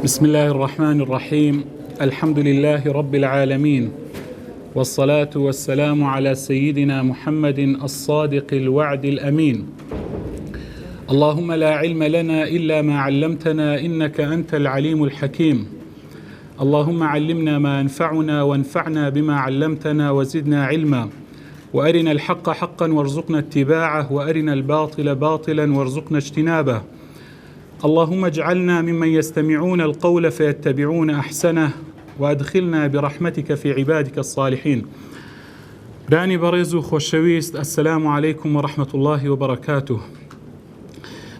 بسم الله الرحمن الرحيم. الحمد لله رب العالمين، والصلاة والسلام على سيدنا محمد الصادق الوعد الأمين. اللهم لا علم لنا إلا ما علمتنا إنك أنت العليم الحكيم. اللهم علمنا ما ينفعنا وانفعنا بما علمتنا وزدنا علما، وأرنا الحق حقا وارزقنا اتباعه، وأرنا الباطل باطلا وارزقنا اجتنابه. اللهم اجعلنا ممن يستمعون القول فيتبعون أحسنه، وأدخلنا برحمتك في عبادك الصالحين. برانی بەڕێز و خۆشەویست، السلام عليكم ورحمة الله وبركاته.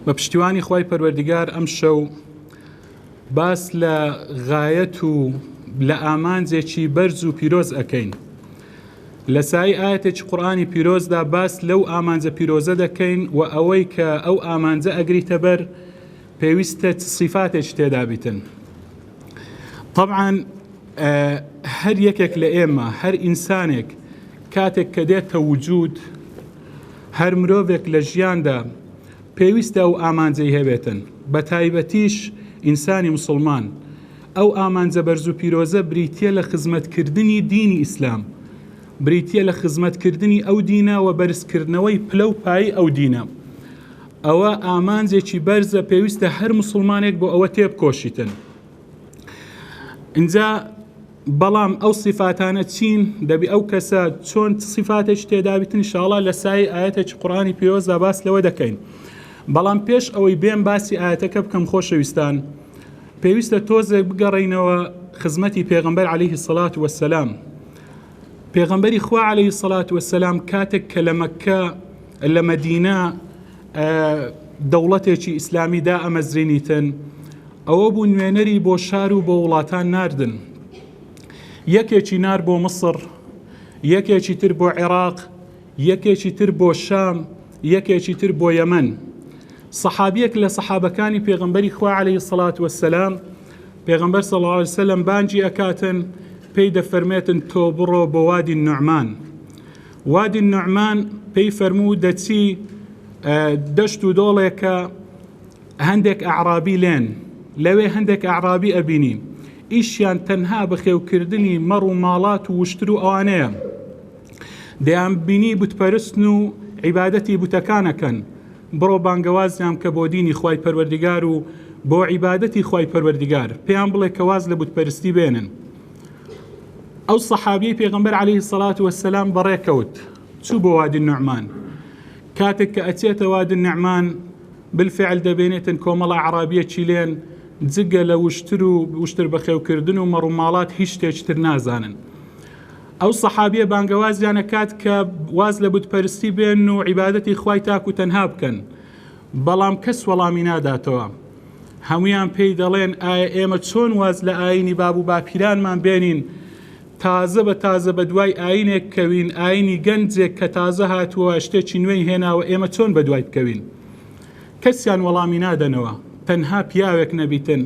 بە پشتیوانی خوای پەروەردیگار ئەم شەو باس لە غایەت و لە ئامانجێکی بەرز و پیرۆز ئەکەین. لە سای ئاەتێکی قورئانی پیرۆزدا باس لەو ئامانجە پیرۆزە دەکەین و ئەوەی کە ئەو ئامانجە ئەگریتە بەر پێویستە صفاتێک تێدا بیتن. طبعاً هەر یەکێک لە ئێمە، هەر ئینسانێک کاتێک کە دێتە وجود، هەر مرۆڤێک لە ژیاندا پێویستە ئەو ئامانجەی هەبێتن. بە تایبەتیش ئینسانی مسلمان ئەو ئامانجە بەرز و پیرۆزە بریتیە لە خزمەتکردنی دینی ئیسلام، بریتیە لە خزمەتکردنی ئەو دینە و بەرزکردنەوەی پلە و پایی ئەو دینە. ئەوە ئامانجێکی بەرزە، پێویستە هەر مسلمانێک بۆ ئەوە تێبکۆشیتن. اینجا بەڵام ئەو صفاتانە چین؟ دەبی ئەو کەسە چۆن صفاتێک تێدابیتن ئینشاءڵڵا لە سای ئاەتێکی قورئانی پیرۆزدا باس لەوە دەکەین. بەڵام پێش ئەوەی بێم باسی ئاەتەکە بکەم، خۆشەویستان، پێویستە تۆزێک بگەڕینەوە خزمەتی پێغەمبەر عەلەیهی سەڵات وەسەلام. پێغەمبەری خوا عەلەیهی سەڵات وەسەلام کاتێک کە لە مەککە لە مەدینە دەوڵەتێکی ئیسلامی دا ئەمەزرێنیتن، ئەوە بوو نوێنەری بۆ شار و بۆ وڵاتان ناردن. یەکێکی نار بۆ مصر، یەکێکی تر بۆ عێراق، یەکێکی تر بۆ شام، یەکێکی تر بۆ یەمەن. سەحابیەک لە سەحابەکانی پێغەمبەری خوا عەلەیهی سەڵات وەسەلام، پێغەمبەر صلی الله علیه وسلم بانجی ئەکاتن، پێی دەفەرمێتن تۆ بڕۆ بۆ وادی النوعمان. وادی النوعمان پێی فەرموو دەچی دەشت و دۆڵێکە هەندێک ئەعرابی لێن، لەوێ هەندێک ئەعرابی ئەبینی، ئیشیان تەنها بەخێوکردنی مەڕ و ماڵات و وشتر و ئەوانەیە. دەیان بینی بتپەرستن و عیبادەتی بوتەکانەکەن. بڕۆ بانگەوازیان کە بۆ دینی خوای پەروەردیگار و بۆ عیبادەتی خوای پەروەردیگار، پێیان بڵێ کە واز لە بوتپەرستی بێنن. ئەو سەحابیەی پێغەمبەر عەلەیهی سەڵات وەسەلام بەڕێکەوت، چوو بۆ وادی النوعمان. کاتێک کە ئەچێتە وادی النوعمان، بالفعل دەبێنێتن کۆمەڵە عەرابیەکی لێن، جگە لە وشتر بەخێوکردن و مەڕ و ماڵات هیچ شتێکتر نازانن. ئەو سەحابیە بانگەوازیانە کات کە واز لە بوتپەرستی بێن و عیبادەتی خوای تاک و تەنها بکەن، بەڵام کەس وەڵامی ناداتەوە. هەمویان پێی دەڵێن ئایا ئێمە چۆن واز لە ئاینی باب و باپیرانمان بێنین، تازە بە تازە بە دوای ئاینێک کەوین، ئاینی گەنجێک کە تازە هاتووە شتێکی نوێی هێناوە، ئێمە چۆن بە دوای بکەوین؟ کەسیان وەڵامی نادەنەوە، تەنها پیاوێک نەبیتن.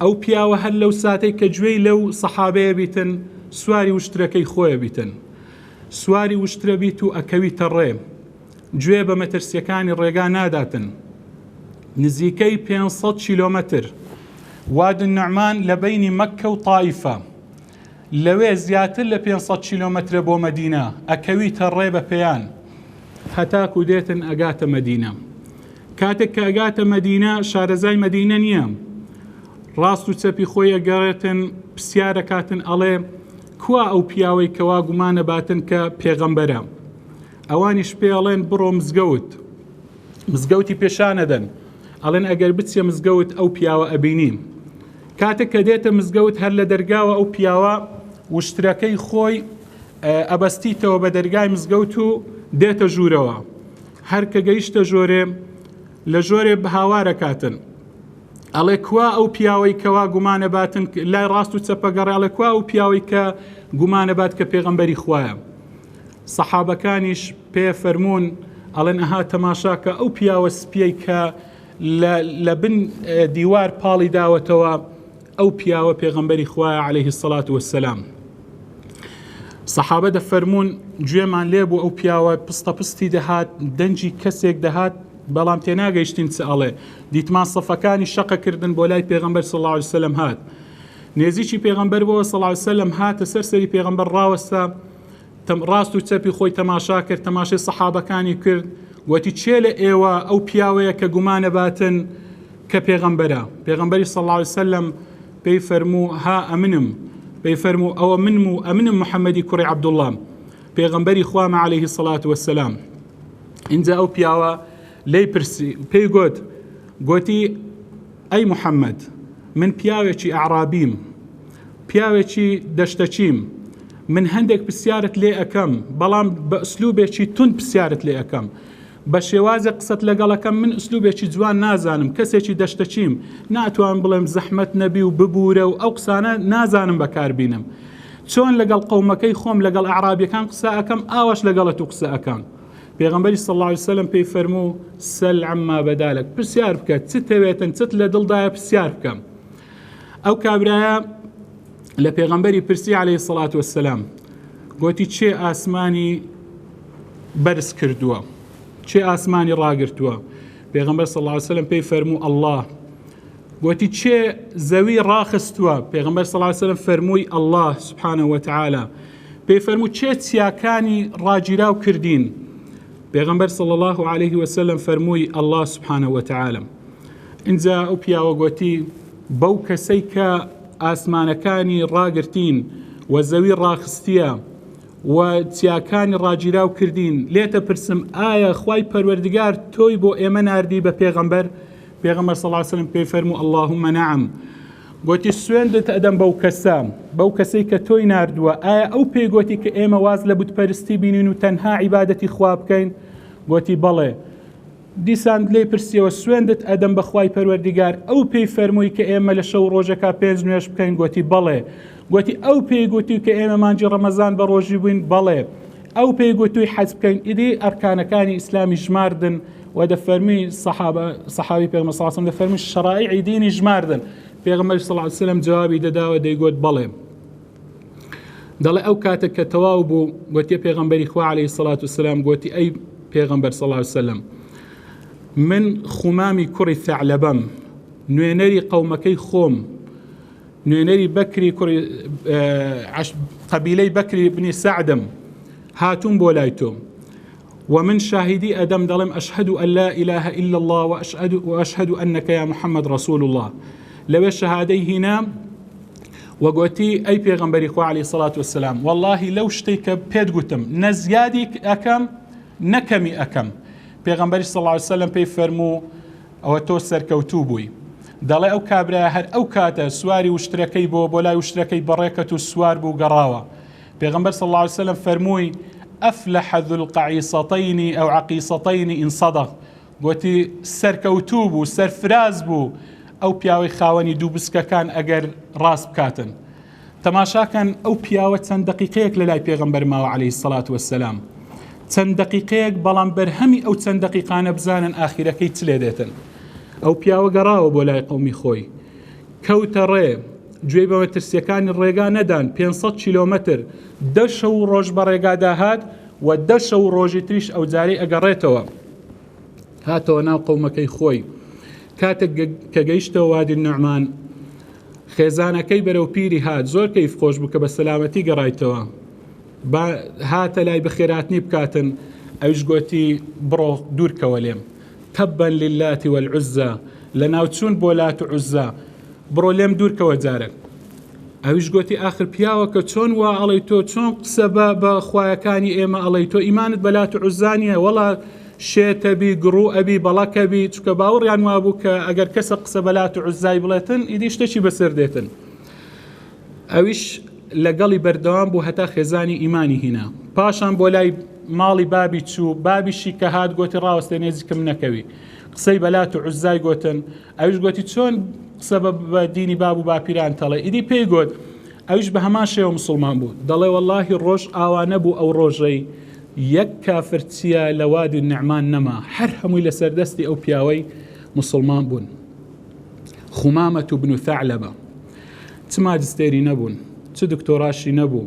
ئەو پیاوە هەر لەو ساتەی کە گوێی لەو سەحابەیە بیتن، سواری وشترەکەی خۆیە بیتن، سواری وشترە بیت و ئەکەویتە ڕێ، گوێ بە مەترسیەکانی ڕێگا ناداتن. نزیکەی 500 کیلۆمەتر وادی النوعمان لە بەینی مەککە و تائیفە، لەوێ زیاتر لە 500 کیلۆمەترە بۆ مەدینە، ئەکەویتە ڕێ بە پێیان هەتاکو دێتن ئەگاتە مەدینە. کاتێک کە ئەگاتە مەدینە، شارەزای مەدینە نییە، ڕاست و چەپی خۆی ئەگەڕێتن، پرسیارەکاتن، ئەڵێ کوا ئەو پیاوەی کەوا گومانە باتن کە پێغەمبەرە؟ ئەوانیش پێڵێن بڕۆ مزگەوت، مزگەوتی پێشانەدەن، ئەڵێن ئەگەر بچێ مزگەوت ئەو پیاوە ئەبینیم. کاتێک کە دێتە مزگەوت، هەر لە دەرگاوە ئەو پیاوە وشترەکەی خۆی ئەبەستیتەوە بە دەرگای مزگەوت و دێتە ژوورەوە. هەر کە گەیشتە ژۆرێ، لە ژۆرێ هاوارەکاتن، ئەڵێ کوا ئەو پیاوەی کەوا گومانە باتن، لای ڕاست و چەپەگەڕێ، ئەڵێ کوا ئەو پیاوەی کە گومانە بات کە پێغەمبەری خوایە. سەحابەکانیش پێ فەرموون، ئەڵێن ئەها تەماشاکە ئەو پیاوە سپیەی کە لە بن دیوار پاڵی داوەتەوە، ئەو پیاوە پێغەمبەری خوایە عەلەیهی سەڵات وەسەلام. سەحابە دەفەرموون گوێمان لێ بوو ئەو پیاوە پستە پستی دەهات، دەنجی کەسێک دەهات، بەڵام تێناگەیشتین چ ئەڵێ دیتمان سەفەکانی شەقەکردن بۆ لای پێغەمبەر صلی الله علیه وسلم هات نێزیکی پێغەمبەر بۆ صلی الله علیه وسلم هاتە سەری پێغەمبەر ڕاوەستا ڕاست و چەپی خۆی تەماشا کرد تەماشای سەحابەکانی کرد وتی چێ لە ئێوە ئەو پیاوەیە کە گومانە باتن کە پێغەمبەرە پێغەمبەری صلی الله علیه وسلم پێی فەرموو ها ئەمنم پێی فەرموو ئەوە منم و ئەمنم محەممەدی کوڕی عەبدوڵڵام پێغەمبەری خوامە عەلەیهی السەڵات وەسسەلام اینجا ئەو پیاوە لێی پرسی پێی گوتی ئەی محەممەد من پیاوێکی ئەعرابیم پیاوێکی دەشتەچیم من هەندێک پرسیارت لێ ئەەکەم بەڵام بە ئوسلوبێکی تون پرسیارت لێ ئەەکەم بە شێوازە قسەت لەگەڵەکەم من ئوسلوبێکی جوان نازانم کەسێکی دەشتەچیم ناتوان بڵێم زەحمەت نەبی و ببوورە و ئەو قسانە نازانم بەکاربینم چۆن لەگەڵ قەومەکەی خۆم لەگەڵ ئەعرابیەکان قسە ئەەکەم ئاواش لەگەڵت و قسە ئەەکەم پێغەمبەری صلی الله علیه وسلم پێی فەرموو سەل عەما بەدالەک پرسیار بکە چت دەوێتن چت لە دڵدایە پرسیار بکەم ئەو کابرایە لە پێغەمبەری پرسی عەلەیهی السەڵات وەسسەلام گوتی چێ ئاسمانی بەرز کردووە چێ ئاسمانی ڕاگرتووە پێغەمبەر صلی الله علیه وسلم پێی فەرموو ئەڵڵاه گوتی چێ زەوی ڕاخستووە پێغەمبەر صلی الله علیه وسلم فەرمووی ئەڵڵاه سبحانه وتعالى پێی فەرموو چێ چیاکانی ڕاگیراو کردین پێغەمبەر صلی الله علیه وسلم فەرمووی ئەڵڵاه سبحانه وتعالى اینجا ئەو پیاوە گوتی بەو کەسەی کە ئاسمانەکانی ڕاگرتین و زەوی ڕاخستیە و چیاکانی ڕاگیراو کردین لێتە پرسم ئایا خوای پەروەردگار تۆی بۆ ئێمە ناردی بە پێغەمبەر پێغەمبەر صلی الله علیه وسلم پێی فەرموو اللهم نعم گوتی سوێندت ئەدەم بەو کەسەی کە تۆی ناردووە ئایا ئەو پێی گوتی کە ئێمە واز لە بوتپەرستی بینین و تەنها عیبادەتی خوا بکەین گوتی بەڵێ دیسان لێ پرسیەوە سوێندت ئەدەم بە خوای پەروەردگار ئەو پێی فەرمووی کە ئێمە لە شەو ڕۆژەکە 5 نوێژ بکەین گوتی بەڵێ گوتی ئەو پێی گوتی کە ئێمە مانجی ڕەمەزان بە ڕۆژی بووین بەڵێ ئەو پێی گوتوی حەج بکەین ئیدی ئەرکانەکانی ئیسلامی ژماردن و دەفەرمی سەحابی پێغەمبەر صلی الله علیه وسلم دەفەرمی شەرائیعی دینی ژماردن پێغەمبەر صلی الله علیه وسلم جوابی دەداوە دەیگوت بەڵێ دەڵێ ئەو کاتێک کە تەواو بوو گوتی پێغەمبەری خوا عەلەیهی السەڵات وەسسەلام گوتی ئەی پێغەمبەر صلی الله علیه وسلم من خومامی کوڕی ثەعلەبەم نوێنەری قەومەکەی خۆم نوێنەری بەکری کوڕی قەبیلەی بەکری بنی سەعدم هاتووم بۆ لای تۆ ومن شاهدي أدم دلم أشهد أن لا إله إلا الله وأشهد أنك يا محمد رسول الله لو الشهادي هنا وقوتي أي پیغمبري خو عليه الصلاة والسلام والله لو شتيك بيد قتم نزيادي أكم نكمي أكم پیغمبري صلى الله عليه وسلم بيفرمو أو توسر كوتوبوي دەڵێ ئەو کابرا هەر ئەو کاتە سواری وشترەکەی بۆ لای وشترەکەی بەڕێکەت و سوار بوو گەڕاوە پێغەمبەر صلی الله عليه وسلم فەرمووی ئەفلەح ذو القەعیسەتەین ئەو عەقیسەتەین ئین صەدەق گوتی سەرکەوتوو بوو سەرفراز بوو ئەو پیاوەی خاوەنی دوو بسکەکان ئەگەر ڕاست بکاتن تەماشاکەن ئەو پیاوە چەند دەقیقەیەک لە لای پێغەمبەر ماوە عەلەیهی السەڵات وەسسەلام چەند دەقیقەیەک بەڵام بەرهەمی ئەو چەند دەقیقانە بزانن ئاخیرەکەی چ لێ دێتن ئەو پیاوە گەڕاوە بۆ لای قەومی خۆی کەوتە ڕێ گوێی بە مەترسیەکانی ڕێگا نەدان 500 کیلۆمەتر 10 شەو ڕۆژ بە ڕێگادا هات و 10 شەو ڕۆژی تریش ئەو جارەی ئەگەڕێتەوە هاتەوە ناو قەومەکەی خۆی کاتێک کە گەیشتەوە وادی نوعمان خێزانەکەی بەرەو پیری هات زۆر کەیف خۆش بوو کە بە سەلامەتی گەڕایتەوە هاتە لای بەخێراتنی بکاتن ئەویش گوتی بڕۆ دوورکەوە لێم تبا لله والعزى لناوچون بولات عزى برو لێم دوورکەوە جارێک ئەویش گوتی آخر پیاوە کە چۆن وا ئەڵەی تۆ چۆن قسە بە خوایەکانی ئێمە ئەڵەی تۆ ئیمانت بە لات عوزانیە وەڵا شێتەبی گڕوو ئەبی بەڵەکەبی چکە باوەڕیان وابوو کە ئەگەر کەسە قسە بە لات عوزای بڵێتن ئیدی شتێکی بەسەر دێتن ئەویش لەگەڵی بەردەوام بوو هەتا خێزانی ئیمانی هینا پاشان بۆ لای ماڵی بابی چوو بابیشی کە هات گوتی ڕاوەستێ نێزیکم نەکەوی قسەی بەلات و عوزای گوتن ئەویش گوتی چۆن قسە بە دینی باب و باپیران تەڵێ ئیدی پێی گوت ئەویش بە هەمان شێوە مسلمان بوو دەڵێ وەڵڵاهی ڕۆژ ئاوا نەبوو ئەو ڕۆژەی یەک کافرچیە لە وادی نعمان نەما هەر هەمووی لەسەر دەستی ئەو پیاوەی مسلمان بوون خومامەة بن ثەعلەبە چ ماجستێری نەبوون چ دکتۆراشی نەبوو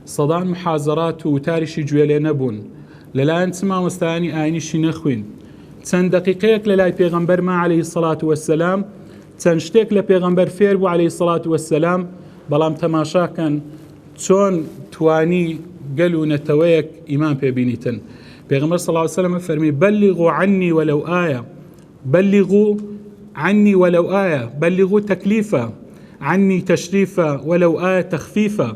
سەدان محازەرات و وتاریشی گوێ لێ نەبوون لەلایەن چ مامۆستایانی ئاینیشی نەخوین چەند دقیقەیەک لە لای پێغەمبەرمان عەلەیهی سەڵات وەسسەلام چەند شتێک لە پێغەمبەر فێر بوو عەلەیهی سەڵات وەسسەلام بەڵام تەماشاکەن چۆن توانی گەل و نەتەوەیەک ئیمان پێبینیتن. پێغەمبەر صلی الله علیه وسلم فەرمی بلغوا عني ولو آية بلغوا عني ولو آية بلغوا تكليفا عني تشريفا ولو آية تخفيفا.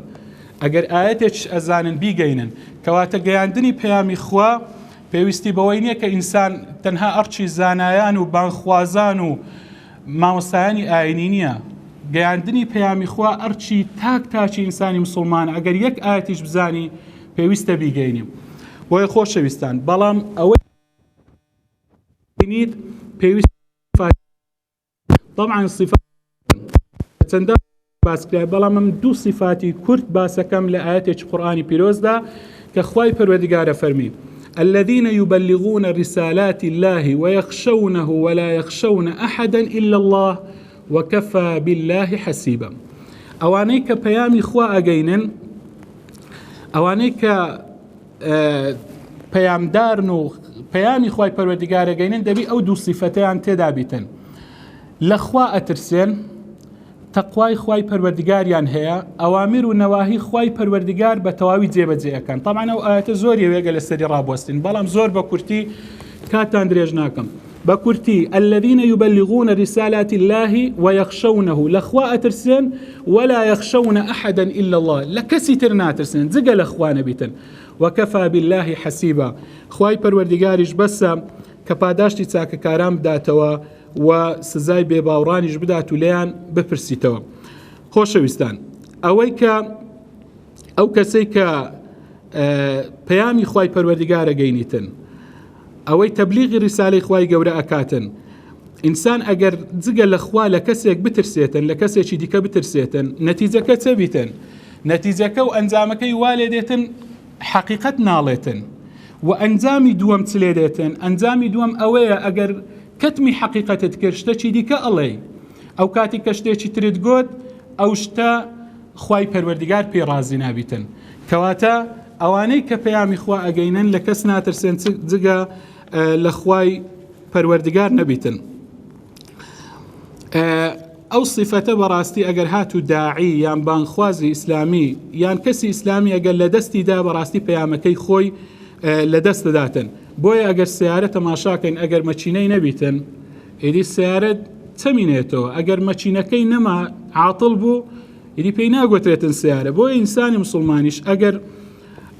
ئەگەر ئاەتێک ئەزانن بیگەینن کەواتە گەیاندنی پەیامی خوا پێویستی بەوەی نییە کە ئینسان تەنها ئەرچی زانایان و بانخوازان و مامۆستایانی ئاینی نییە. گەیاندنی پەیامی خوا ئەرچی تاکی ئینسانی مسلمان ئەگەر یەک ئاەتیش بزانی پێویستە بیگەینیم. بۆیە خۆشەویستان بەڵام ئەوەی پێویست طبعا صفات چەندە باسکرای بەڵام من دوو صفاتی کورت باسەکەم لە ئاەتێکی قورئانی پیرۆزدا کە خوای پەروەردگارە فەرمی الذين يبلغون رسالات الله ويخشونه ولا يخشون أحدا إلا الله وكفى بالله حسيبا. ئەوانەی کە پەیامی خوا ئەگەینن ئەوانەی کە پەیامدارن و پەیامی خوای پەروەردگار ئەگەینن دەبی ئەو دوو صفەتەیان تێدا بیتن. لە خوا ئەترسێن تەقوای خوای پەروەردگاریان هەیە ئەوامر و نەواهی خوای پەروەردگار بە تەواوی جێبەجێەکەن. طبعا ئەو ئاەتە زۆری وێگە لە سەری ڕابوەستین بەڵام زۆر بە کورتی کاتان درێژ ناکەم. بە کورتی الذين يبلغون رسالات الله ويخشونه لخوا ئەترسێن ولا يخشون أحدا إلا الله لە کەسی تر ناترسێن جگە لە خوا نەبیتن. وكفى بالله حسيبا. خوای پەروەردگاریش بەسە کە پاداشتی چاکەکاران بداتەوە و سزای بێباوڕانیش بدات و لێیان بپرسیتەوە. خۆشەویستان ئەوەی کە ئەو کەسەی کە پەیامی خوای پەروەردگارە گەینیتن ئەوەی تەبلیغی ڕیسالەی خوای گەورە ئەکاتن ئینسان ئەگەر جگە لە خوا لە کەسێک بترسێتن لە کەسێکی دیکە بترسێتن نەتیجەکە چە بیتن؟ نەتیجەکە و ئەنجامەکەی وا لێ دێتن حەقیقەت ناڵێتن و ئەنجامی دووەم چ لێ دێتن؟ ئەنجامی دووەم ئەوەیە ئەگەر کەتمی حەقیقەتت کرد شتێکی دیکە ئەڵێ ئەو کاتی کە شتێکی ترت گوت ئەو شتە خوای پەروەردگار پێ ڕازی نابیتن. کەواتە ئەوانەی کە پەیامی خوا ئەگەینن لە کەس ناترسێن جگە لە خوای پەروەردگار نەبیتن. ئەو صفەتە بەڕاستی ئەگەر هاتو داعی یان بانخوازی ئیسلامی یان کەسی ئیسلامی ئەگەر لە دەستیدا بەڕاستی پەیامەکەی خۆی لە دەست دەداتن. بۆیە ئەگەر سیارە تەماشاکەین ئەگەر مەچینەی نەبیتن ئیدی سیارەت چەمینێتەوە ئەگەر مەچینەکەی نەما عاتڵ بوو ئیدی پێی ناگوترێتن سیارە. بۆیە ئینسانی مسلمانیش ئەگەر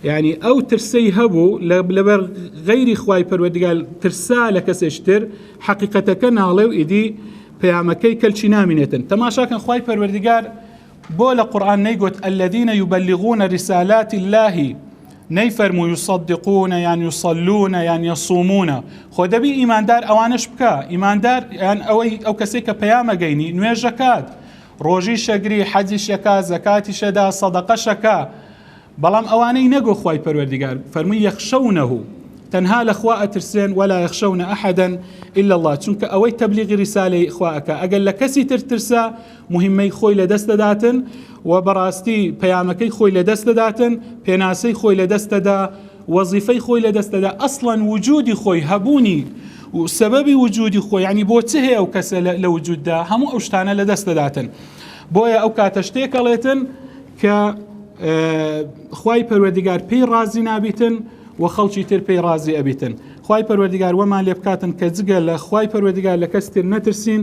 یعنی ئەو ترسەی هەبوو لەبەر غەیری خوای پەروەردگار ترسا لە کەسێشتر حەقیقەتەکە ناڵێ و ئیدی پەیامەکەی کەلچی نامینێتن. تەماشاکەن خوای پەروەردگار بۆ لە قورئان نەیگوت الذين يبلغون رسالات الله نەیفەرموو يصدقون یان يصلون یان يصومون. خۆ دەبی ئیماندار ئەوانش بکە. ئیماندار یان ئەو کەسێک کە پەیامە گەینی نوێژەکات ڕۆژی شەگری حەجی شەکا زەکاتی شەدا سەدەقە شەکا بەڵام ئەوانەی نەگۆ خوای پەروەردگار فەرمووی یەخشەونەهو تەنها لە خوا ئەترسێن ولا یەخشەونە ئەحەدەن إلا الله چونکە ئەوەی تەبلیغی ریسالەی خوا ئەکا ئەگەر لە کەسی تر ترسا مهمەی خۆی لە دەست دەداتن و بەڕاستی پەیامەکەی خۆی لە دەست دەداتن پێناسەی خۆی لە دەست دەدا وەزیفەی خۆی لە دەست دەدا ئەسڵەن وجودی خۆی هەبوونی و سەبەبی وجودی خۆی ینی بۆ چ هەیە ئەو کەسە لە وجوددا هەموو ئەو شتانە لە دەست دەداتن. بۆیە ئەو کاتە شتێک ئەڵێتن کە خوای پەروەردگار پێی ڕازی نابیتن و خەڵکی تر پێی ڕازی ئەبیتن. خوای پەروەردگار وەمان لێ بکاتن کە جگە لە خوای پەروەردگار لە کەس تر نەترسین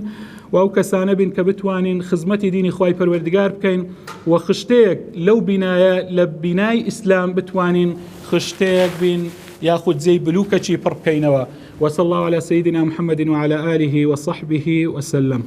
و ئەو کەسانە بین کە بتوانین خزمەتی دینی خوای پەروەردگار بکەین و خشتەیەک لەو بینایە لە بینای ئیسلام بتوانین خشتەیەک بین یاخود جێی بلوکەچی پڕ بکەینەوە. وصلى الله على سيدنا محمد وعلى آله وصحبه وسلم.